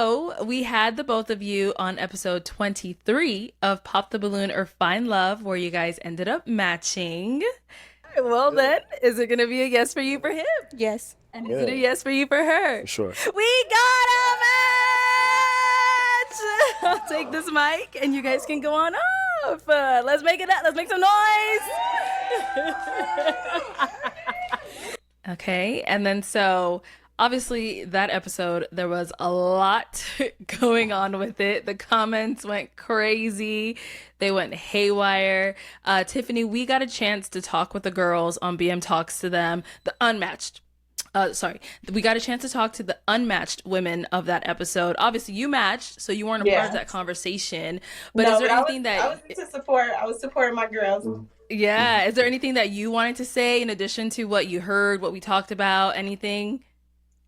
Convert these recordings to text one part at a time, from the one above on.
So we had the both of you on episode 23 of Pop the Balloon or Find Love, where you guys ended up matching. Well, Yeah, then, is it going to be a yes for you for him? Yes. And is it a yeah, yes for you for her? for sure. We got a match! I'll take this mic and you guys can go on off. Let's make it up. Let's make some noise. Okay, and then so obviously that episode there was a lot going on with it. The comments went crazy. They went haywire. Tiffany, we got a chance to talk with the girls on BM Talks to them, the unmatched. Sorry, we got a chance to talk to the unmatched women of that episode. Obviously, you matched, so you weren't a part of Yeah. that conversation. But is No, there but anything I was that into support. I was supporting my girls. yeah, is there anything that you wanted to say in addition to what you heard, what we talked about, anything?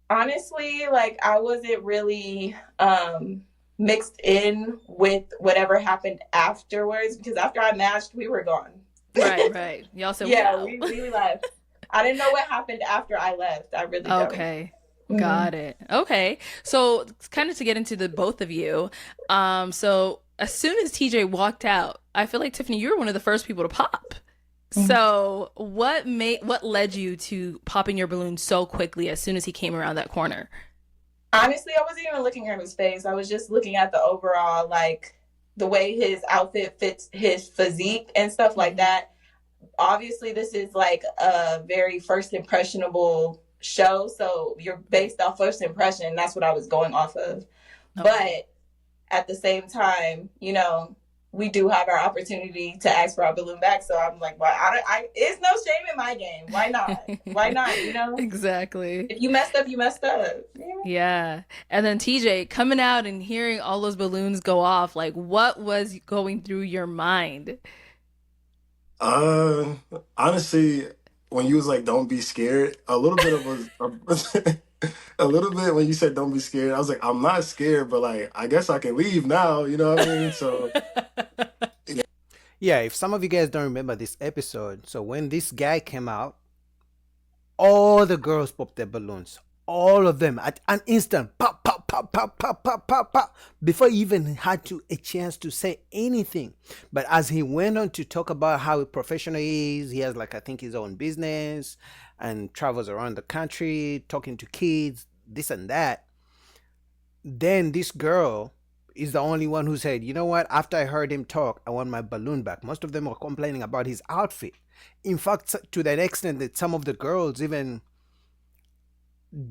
Honestly, like I wasn't really mixed in with whatever happened afterwards because after I matched, we were gone. Right, right. Y'all said Yeah, wow. we left. I didn't know what happened after I left. I really don't. Okay. Mhm. Got it. Okay. So kind of to get into the both of you. So as soon as TJ walked out, I feel like Tiffany, you were one of the first people to pop. Mhm. So what led you to popping your balloon so quickly as soon as he came around that corner? Honestly, I wasn't even looking at his face. I was just looking at the overall, like the way his outfit fits his physique and stuff like Mhm. that. Obviously this is like a very first impressionable show, so you're based off first impression. That's what I was going off of. Okay. But at the same time, we do have our opportunity to ask for our balloon back. So I'm like, well, it's no shame in my game. Why not? Why not? Exactly. If you messed up, you messed up. Yeah. Yeah. And then TJ coming out and hearing all those balloons go off, like what was going through your mind? Uh, Honestly, when you was like, "Don't be scared," a little bit of a little bit when you said, "Don't be scared," I was like, "I'm not scared," but like, I guess I can leave now. You know what I mean? So yeah, Yeah, if some of you guys don't remember this episode, so when this guy came out, all the girls popped their balloons. All of them at an instant. Pop, pop, pop, pop, pop, pop, pop, pop. Before he even had a chance to say anything. But as he went on to talk about how professional he is, he has like I think his own business and travels around the country talking to kids, this and that. Then this girl is the only one who said, you know what, after I heard him talk, I want my balloon back. Most of them were complaining about his outfit. In fact, to that extent that some of the girls even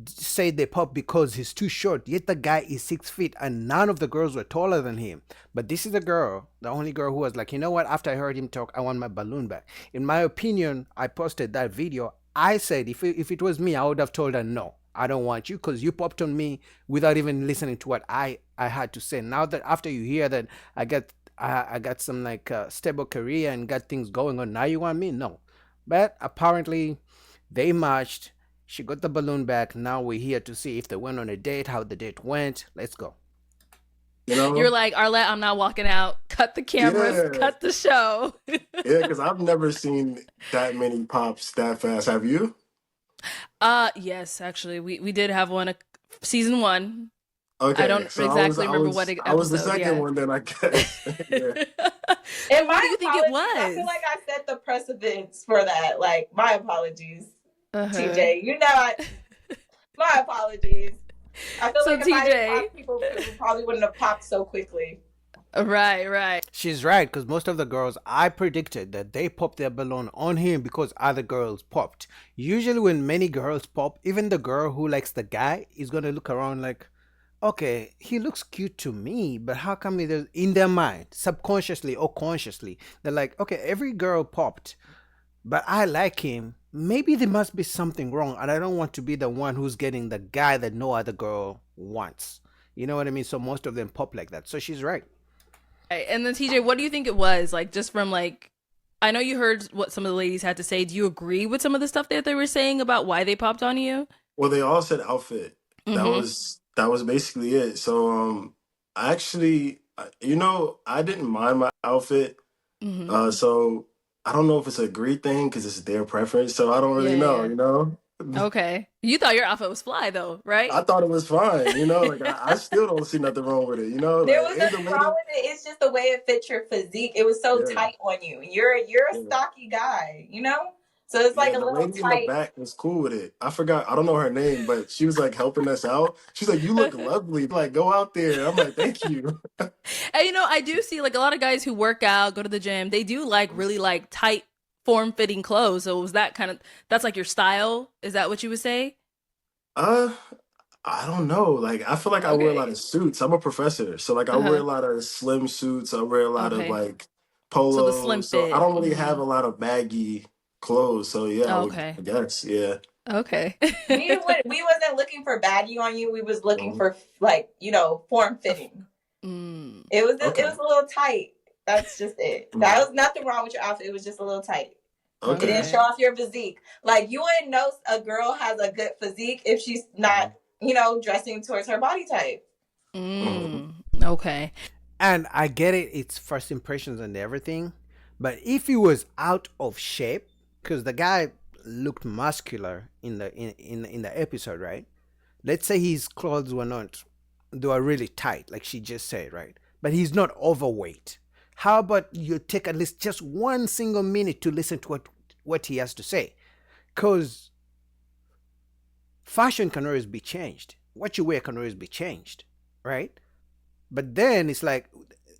say they pop because he's too short, yet the guy is 6 feet and none of the girls were taller than him. But this is the girl, the only girl who was like, you know what, after I heard him talk, I want my balloon back. In my opinion, I posted that video. I said if it was me, I would have told her, no, I don't want you because you popped on me without even listening to what I had to say. Now that after you hear that I got some like stable career and got things going on, now you want me? No. But apparently they matched. She got the balloon back. Now we're here to see if they went on a date, how the date went. Let's go. you You're know, like, Arlette, I'm not walking out. Cut the cameras, yeah, cut the show. yeah. Because I've never seen that many pops that fast. Have you? Yes, actually, we did have one season one. I Okay, don't so exactly remember what I was the episode. second Yeah. one then, I guess. Yeah. So And what do my you think it apologies. I feel was? like I set the precedence for that. Like my apologies, Uh-huh. TJ. My apologies. I feel So like if I didn't TJ, pop, people probably wouldn't have popped so quickly. right, right. She's right, because most of the girls, I predicted that they popped their balloon on him because other girls popped. Usually, when many girls pop, even the girl who likes the guy is going to look around like, okay, he looks cute to me, but how come it is in their mind, subconsciously or consciously, they're like, okay, every girl popped, but I like him. Maybe there must be something wrong, and I don't want to be the one who's getting the guy that no other girl wants. You know what I mean? So most of them pop like that. So she's right. Right. And then TJ, what do you think it was? Like just from like I know you heard what some of the ladies had to say. Do you agree with some of the stuff that they were saying about why they popped on you? Well, they all said outfit. Mm-hmm. That was basically it. So I actually, I didn't mind my outfit. Mm-hmm. So I don't know if it's a great thing because it's their preference. So I don't Yeah, really yeah, know. yeah. Okay. You thought your outfit was fly though, right? I thought it was fine, like I still don't see nothing wrong with it, There like was hey, the nothing wrong lady, with it. It's just the way it fits your physique. It was so yeah, tight on you. You're a yeah. stocky guy, you know? So it's like Yeah, a the little lady in the tight. back was cool with it. I forgot, I don't know her name, but she was like helping us out. She's like, "You look lovely. Like, go out there." I'm like, "Thank you." And I do see like a lot of guys who work out, go to the gym, they do like really like tight form-fitting clothes. So was that kind of that's like your style? Is that what you would say? Uh, I don't know. Like, I feel like I wear a lot Okay. of suits. I'm a professor, so like I wear a Uh-huh. lot of slim suits. I wear a lot of Okay. like So the slim polos. So I fit. don't really have Mm. a lot of baggy clothes. So yeah, Okay. I guess, yeah. Okay. We wasn't looking for baggy on you. We was looking Mhm. for like, form Of- fitting. mm. It Okay. was a little tight. That's just it. That Mhm. was nothing wrong with your outfit. It was just a little tight. It Okay. didn't show Okay. off your physique. Like you wouldn't know a girl has a good physique if she's not, Mhm. dressing towards her body type. Mhm. Mm. Okay. And I get it, it's first impressions and everything. But if he was out of shape, because the guy looked muscular in the episode, right? Let's say his clothes were not, they were really tight, like she just said, right? But he's not overweight. How about you take at least just one single minute to listen to what he has to say? Because fashion can always be changed. What you wear can always be changed, right? But then it's like,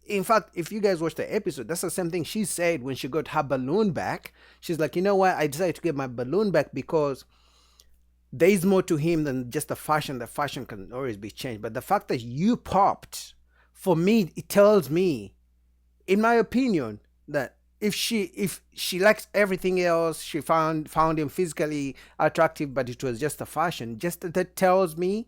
in fact, if you guys watch the episode, that's the same thing she said when she got her balloon back. She's like, you know what? I decided to get my balloon back because there is more to him than just the fashion. The fashion can always be changed. But the fact that you popped, for me, it tells me, in my opinion, that if she likes everything else, she found him physically attractive, but it was just the fashion. Just that tells me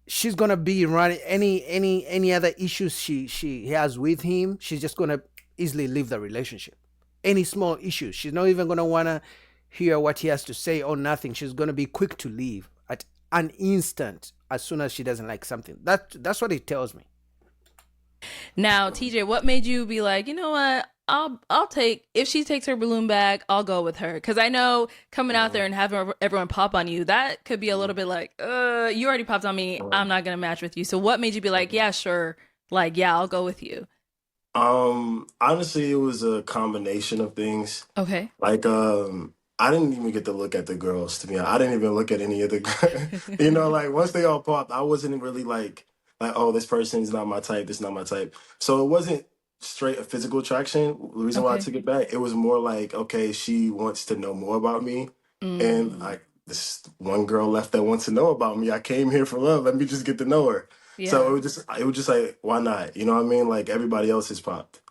she's gonna be running any other issues she has with him. She's just gonna easily leave the relationship. Any small issues, she's not even gonna wanna hear what he has to say or nothing. She's gonna be quick to leave at an instant as soon as she doesn't like something. That's what it tells me. Now, TJ, what made you be like, you know what? I'll take if she takes her balloon bag, I'll go with her. Cause I know coming out there Mhm. and having everyone pop on you, that could be a little bit like, you already popped on me. I'm Mhm. not gonna match with you. So what made you be like, yeah, sure, like yeah, I'll go with you. Honestly, it was a combination of things. Okay. Like, I didn't even get to look at the girls, to be honest. I didn't even look at any of the, like once they all popped, I wasn't really like, oh, this person's not my type, this is not my type. So it wasn't straight a physical attraction. The reason why I Okay. took it back, it was more like, okay, she wants to know more about me. And Mm, this one girl left that wants to know about me. I came here for love. Let me just get to know her. So yeah. it was just like, why not? You know what I mean? Like everybody else has popped.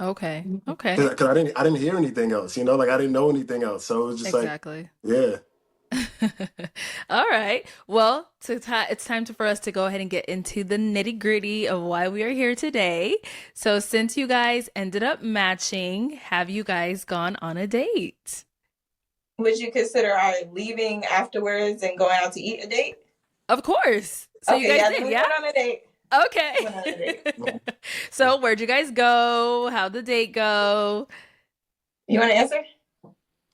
Okay. Okay. Cause I didn't hear anything else, like I didn't know anything else. So it was just like, Exactly. yeah. All right. Well, it's time for us to go ahead and get into the nitty gritty of why we are here today. So, since you guys ended up matching, have you guys gone on a date? Would you consider our leaving afterwards and going out to eat a date? Of course. So, you Okay, guys yeah, then did, we yeah? went on a date. Okay. Went on a date. So, where'd you guys go? How'd the date go? You want to answer?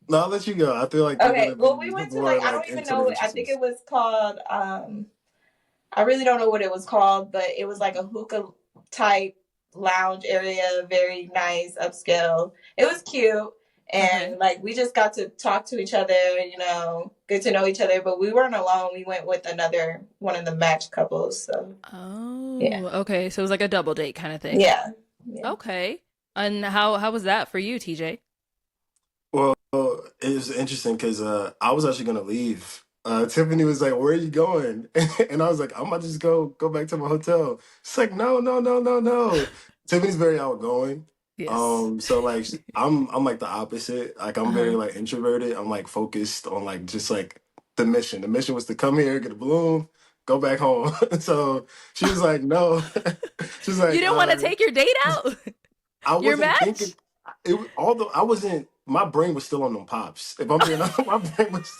No, I'll let you go. I feel like you're Okay. gonna Well, we be went to more like I like don't even into the know. I think intricacies. it was called. I really don't know what it was called, but it was like a hookah type lounge area, very nice, upscale. It was cute. Okay. And like we just got to talk to each other, get to know each other. But we weren't alone. We went with another one of the match couples. So yeah, Oh, okay. So, it was like a double date kind of thing. yeah, yeah. Okay. And how was that for you, TJ? Well, it was interesting because I was actually gonna leave. Tiffany was like, "Where are you going?" And I was like, "I'm about to just go back to my hotel." She's like, "No, no, no, no, no." Tiffany's very outgoing. Yes. So like I'm like the opposite. Like I'm very Uh-huh. like introverted. I'm like focused on like just like the mission. The mission was to come here, get a balloon, go back home. So she was like, "No." She's You like, didn't want to take your date out? I Your wasn't match? thinking although I wasn't my brain was still on them pops. If I'm being honest, my brain was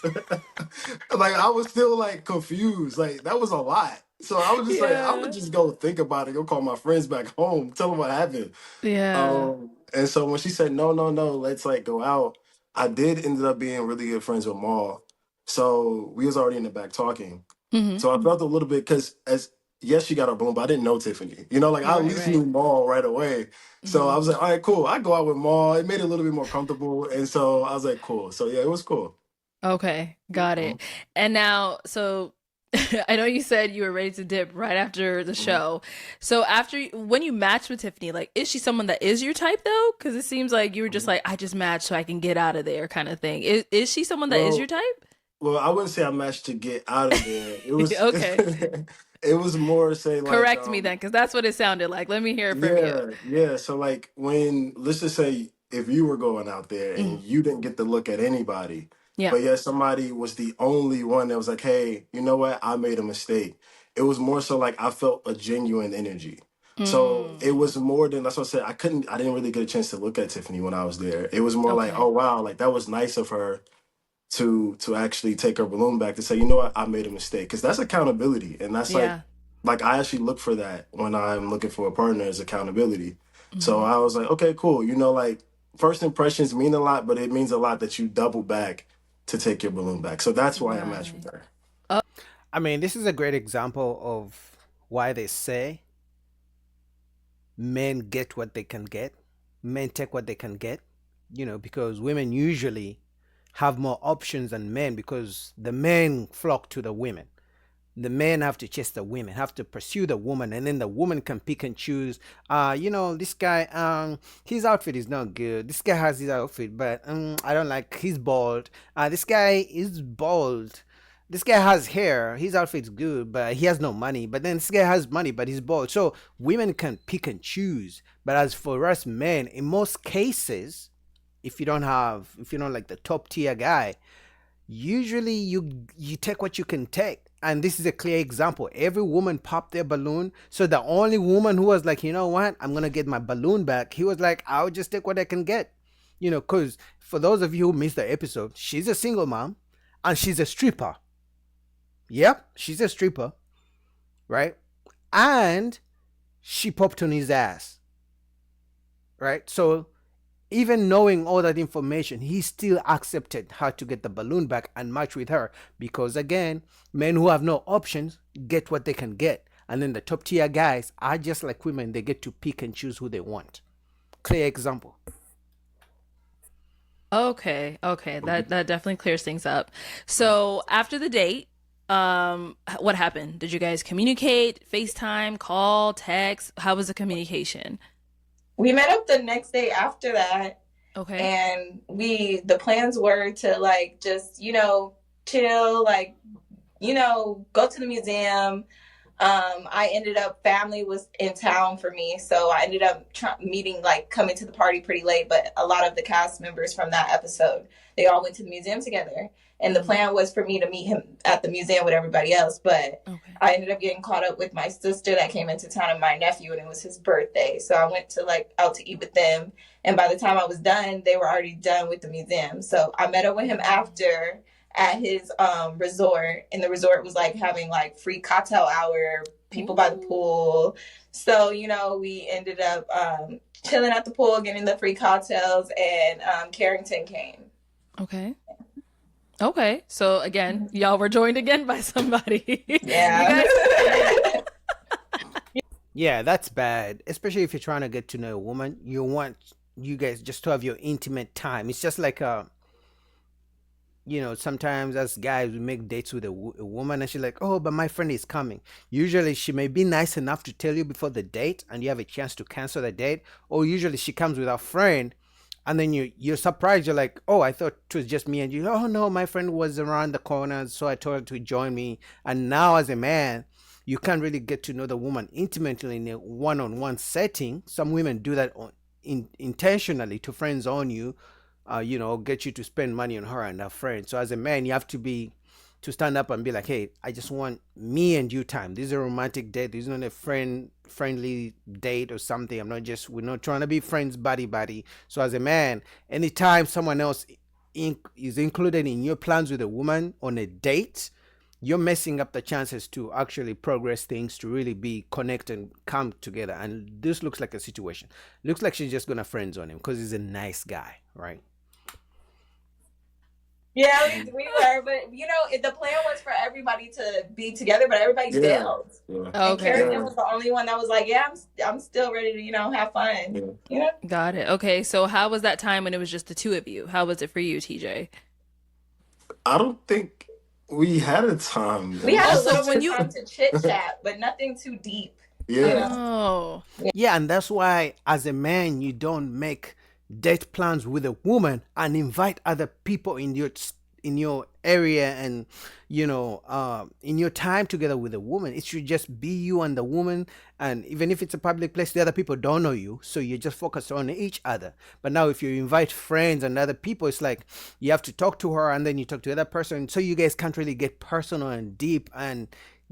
like I was still like confused. Like that was a lot. So I was just like, I'm gonna Yeah. just go think about it, go call my friends back home, tell them what happened. Yeah. And so when she said no, no, no, let's like go out, I did ended up being really good friends with Maul. So we was already in the back talking. Hmm. So I felt a little bit because as yes, she got her balloon, but I didn't know Tiffany. You know, like I at Right, least right. knew Maul right away. So Hmm. I was like, all right, cool. I go out with Maul. It made it a little bit more comfortable, and so I was like, cool. So yeah, it was cool. Okay, got Mhm, it. And now, so I know you said you were ready to dip right after the mhm. show. So when you matched with Tiffany, like, is she someone that is your type though? Because it seems like you were just Mhm. like, I just matched so I can get out of there, kind of thing. Is she someone that is your Well, type? well, I wouldn't say I matched to get out of there. It was Okay, it was more say like correct me then, because that's what it sounded like. Let me hear it from you. yeah, yeah. So like when let's just say if you were going out there Mhm. and you didn't get to look at anybody, Yeah. but yet somebody was the only one that was like, hey, you know what? I made a mistake. It was more so like I felt a genuine energy. So it Mm, was more than that's what I said. I didn't really get a chance to look at Tiffany when I was there. It was more like, okay. oh wow, like that was nice of her to actually take her balloon back to say, you know what, I made a mistake. Because that's accountability. And that's Yeah. like I actually look for that when I'm looking for a partner is accountability. So Hmm. I was like, okay, cool. You know, like first impressions mean a lot, but it means a lot that you double back to take your balloon back. So that's why I matched with Right. her. I mean, this is a great example of why they say men get what they can get, men take what they can get, because women usually have more options than men because the men flock to the women. The men have to chase the women, have to pursue the woman, and then the woman can pick and choose. This guy, his outfit is not good. This guy has his outfit, but I don't like. He's bald. This guy is bald. This guy has hair. His outfit's good, but he has no money. But then this guy has money, but he's bald. So women can pick and choose. But as for us men, in most cases, if you don't like the top tier guy, usually you take what you can take, and this is a clear example. Every woman popped their balloon, so the only woman who was like, you know what, I'm gonna get my balloon back, he was like, I'll just take what I can get. Because for those of you who missed the episode, she's a single mom and she's a stripper. Yep, she's a stripper, right? And she popped on his ass, right? So even knowing all that information, he still accepted her to get the balloon back and match with her because, again, men who have no options get what they can get. And then the top tier guys are just like women, they get to pick and choose who they want. Clear example. Okay, okay. Mhm. That definitely clears things up. So after the date, what happened? Did you guys communicate, FaceTime, call, text? How was the communication? We met up the next day after that, Okay. and the plans were to like just, chill, like, go to the museum. I ended up, family was in town for me, so I ended up meeting, like, coming to the party pretty late. But a lot of the cast members from that episode, they all went to the museum together, and the Hmm. plan was for me to meet him at the museum with everybody else. But Okay. I ended up getting caught up with my sister that came into town and my nephew, and it was his birthday, so I went to like out to eat with them. And by the time I was done, they were already done with the museum. So I met up with him after at his resort, and the resort was like having like free cocktail hour, people by the Ooh. pool. So we ended up chilling at the pool, getting the free cocktails, and Carrington came. Okay. Okay. So again, y'all were joined again by somebody. You Yeah. guys. Yeah, that's bad. Especially if you're trying to get to know a woman. You want you guys just to have your intimate time. It's just like sometimes as guys, we make dates with a woman and she's like, oh, but my friend is coming. Usually she may be nice enough to tell you before the date and you have a chance to cancel the date. Or usually she comes with her friend and then you're surprised. You're like, oh, I thought it was just me and you. Oh, no, my friend was around the corner. So I told her to join me. And now as a man, you can't really get to know the woman intimately in a one-on-one setting. Some women do that intentionally to friends on you, get you to spend money on her and her friends. So as a man, you have to stand up and be like, hey, I just want me and you time. This is a romantic date. This is not a friendly date or something. We're not trying to be friends, buddy. So as a man, anytime someone else is included in your plans with a woman on a date, you're messing up the chances to actually progress things, to really be connected and come together. And this looks like a situation. Looks like she's just gonna friend zone him because he's a nice guy, right? Yeah, Mhm. we were, but you know, the plan was for everybody to be together, but everybody Yeah, bailed. yeah, And Kerrigan Okay. yeah, was the only one that was like, "Yeah, I'm still ready to, have fun." yeah. You know, Got it. Okay. So how was that time when it was just the two of you? How was it for you, TJ? I don't think we had a time. we It was had a Also, little just bit when of you time to chit chat, but nothing too deep. You yeah. know. Oh, Yeah, and that's why as a man you don't make date plans with a woman and invite other people in your area, and in your time together with a woman. It should just be you and the woman, and even if it's a public place, the other people don't know you, so you just focus on each other. But now if you invite friends and other people, it's like you have to talk to her and then you talk to the other person, so you guys can't really get personal and deep and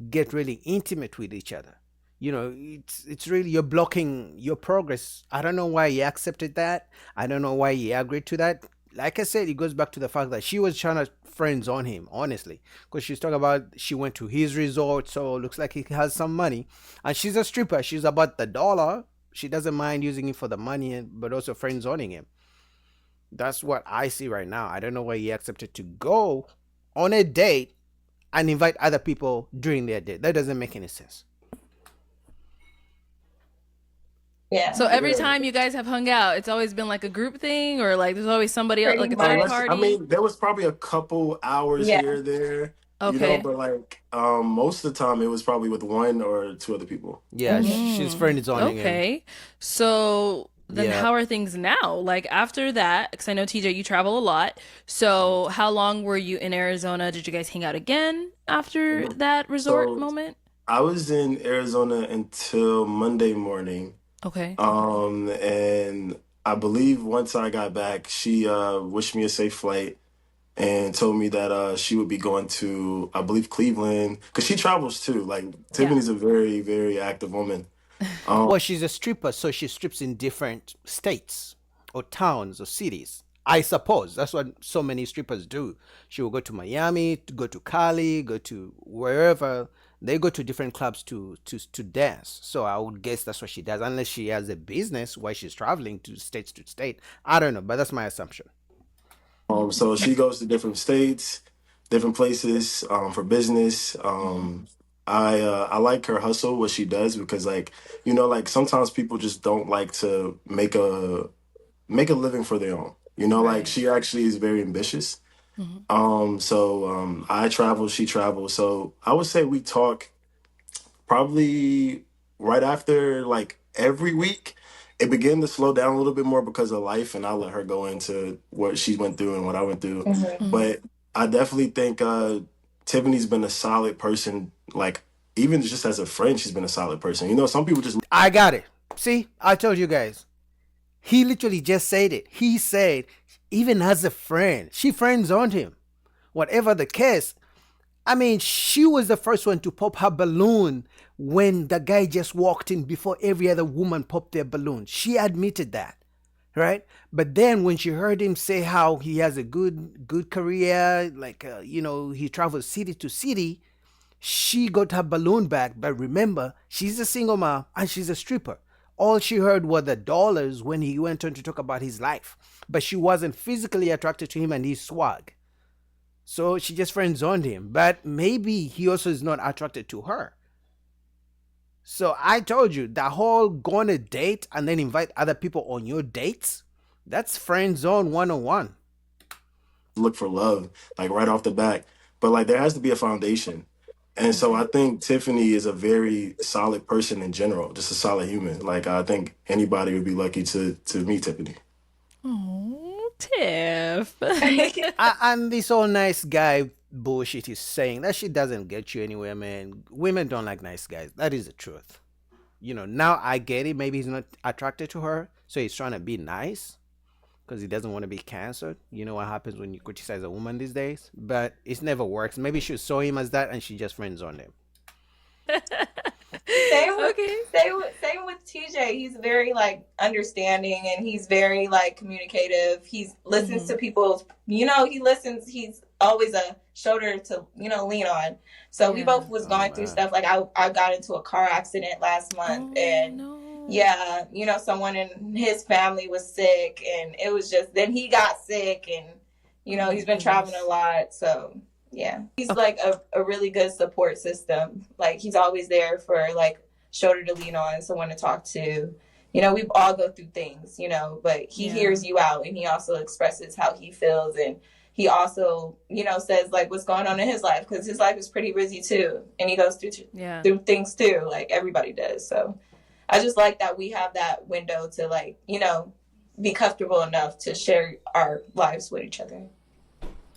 get really intimate with each other. It's really, you're blocking your progress. I don't know why he accepted that. I don't know why he agreed to that. Like I said, it goes back to the fact that she was trying to friends on him, honestly, because she's talking about she went to his resort, so it looks like he has some money, and she's a stripper. She's about the dollar. She doesn't mind using it for the money, but also friends owning him. That's what I see right now. I don't know why he accepted to go on a date and invite other people during their date. That doesn't make any sense. so Yeah, every Yeah. time you guys have hung out, it's always been like a group thing, or like there's always somebody else, pretty like a third much. I party. mean, there was probably a couple hours Yeah. here or there, Okay. but like most of the time it was probably with one or two other people. Yeah, Hmm. she's friends owning him. Okay. So then Yeah. how are things now? Like after that, because I know TJ, you travel a lot. So how long were you in Arizona? Did you guys hang out again after Mhm. that resort So moment? I was in Arizona until Monday morning. Okay. And I believe once I got back, she wished me a safe flight and told me that she would be going to, I believe, Cleveland, because she travels too. Like Yeah. Tiffany's a very, very active woman. Well, she's a stripper, so she strips in different states or towns or cities. I suppose that's what so many strippers do. She will go to Miami, to go to Cali, go to wherever. They go to different clubs to dance. So I would guess that's what she does, unless she has a business while she's traveling to state. I don't know, but that's my assumption. So she goes to different states, different places for business. Hmm. I like her hustle, what she does, because like like sometimes people just don't like to make a living for their own. Like Right. she actually is very ambitious. Hmm. I travel, she travels. So I would say we talk probably right after like every week. It began to slow down a little bit more because of life, and I'll let her go into what she went through and what I went through. Hmm. Hmm. But I definitely think Tiffany's been a solid person. Like even just as a friend, she's been a solid person. Some people just I got it. See, I told you guys. He literally just said it. He said, even as a friend, she friends on him. Whatever the case, I mean, she was the first one to pop her balloon when the guy just walked in before every other woman popped their balloon. She admitted that, right? But then when she heard him say how he has a good career, like he travels city to city, she got her balloon back. But remember, she's a single mom and she's a stripper. All she heard were the dollars when he went on to talk about his life, but she wasn't physically attracted to him and his swag. So she just friend zoned him. But maybe he also is not attracted to her. So I told you that whole go on a date and then invite other people on your dates, that's friend zone 101. look for love like right off the bat, but like there has to be a foundation. And so I Okay. think Tiffany is a very solid person in general, just a solid human. Like I think anybody would be lucky to meet Tiffany. Oh, Tiff. And this all nice guy bullshit is saying that shit doesn't get you anywhere, man. Women don't like nice guys. That is the truth. Now I get it. Maybe he's not attracted to her, so he's trying to be nice because he doesn't want to be canceled. You know what happens when you criticize a woman these days? But it never works. Maybe she saw him as that and she just friends on him. Same with Okay. same with TJ. He's very like understanding and he's very like communicative. He listens Hmm. to people's he listens, he's always a shoulder to, lean on. So we Yeah. both was Oh going through man. stuff. Like I got into a car accident last month Oh and no. yeah, someone in his family was sick and it was just then he got sick and You Oh know, my he's been traveling a goodness. lot. So, yeah. He's Okay. like a really good support system. Like, he's always there for like shoulder to lean on, someone to talk to. You know, we all go through things, you know, but he Yeah. hears you out and he also expresses how he feels. And he also, you know, says like what's going on in his life because his life is pretty busy too. And he goes Yeah. through things too, like everybody does. So I just like that we have that window to like, you know, be comfortable enough to share our lives with each other.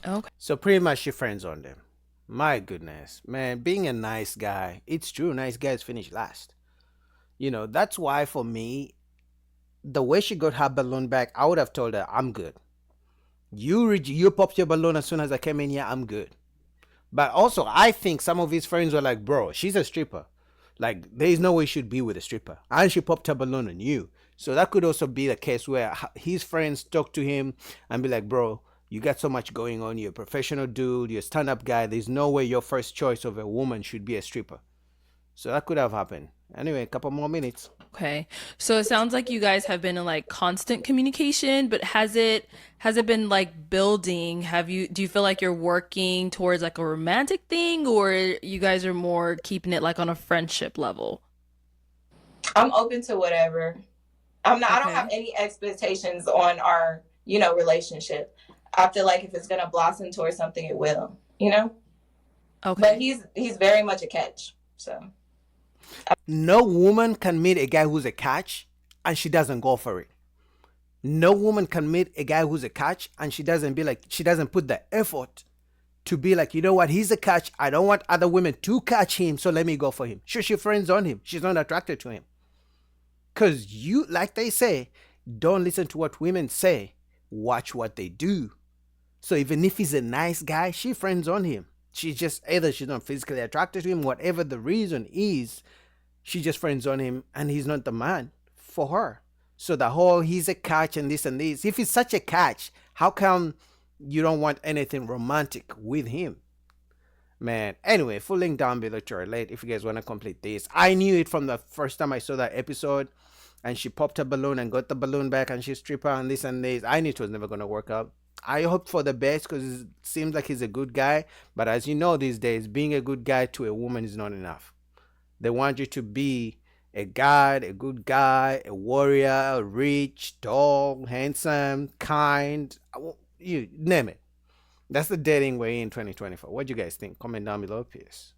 Okay. So pretty much she friends on them. My goodness, man, being a nice guy, it's true, nice guys finish last. That's why for me, the way she got her balloon back, I would have told her, I'm good. You popped your balloon as soon as I came in here, I'm good. But also, I think some of his friends were like, bro, she's a stripper. Like, there is no way she'd be with a stripper. And she popped her balloon on you. So that could also be the case where his friends talk to him and be like, bro, you got so much going on. You're a professional dude. You're a stand up guy. There's no way your first choice of a woman should be a stripper. So that could have happened. Anyway, a couple more minutes. Okay. So it sounds like you guys have been in like constant communication, but has it been like building? Do you feel like you're working towards like a romantic thing, or you guys are more keeping it like on a friendship level? I'm open to whatever. I don't have Okay. any expectations on our, you know, relationship. I feel like if it's gonna blossom towards something, it will, you know? But Okay. he's very much a catch. So No woman can meet a guy who's a catch and she doesn't go for it. No woman can meet a guy who's a catch and she doesn't put the effort to be like, you know what, he's a catch. I don't want other women to catch him, so let me go for him. Sure, she friends on him. She's not attracted to him. Because like they say, don't listen to what women say, watch what they do. So even if he's a nice guy, she friends on him. She's not physically attracted to him, whatever the reason is, she just friends on him and he's not the man for her. So the whole he's a catch and this and this. If he's such a catch, how come you don't want anything romantic with him? Man, anyway, full link down below to relate if you guys want to complete this. I knew it from the first time I saw that episode and she popped her balloon and got the balloon back and she's stripper and this and this. I knew it was never going to work out. I hope for the best because it seems like he's a good guy. But as you know, these days, being a good guy to a woman is not enough. They want you to be a god, a good guy, a warrior, rich, tall, handsome, kind. You name it. That's the dating way in 2024. What do you guys think? Comment down below. Peace.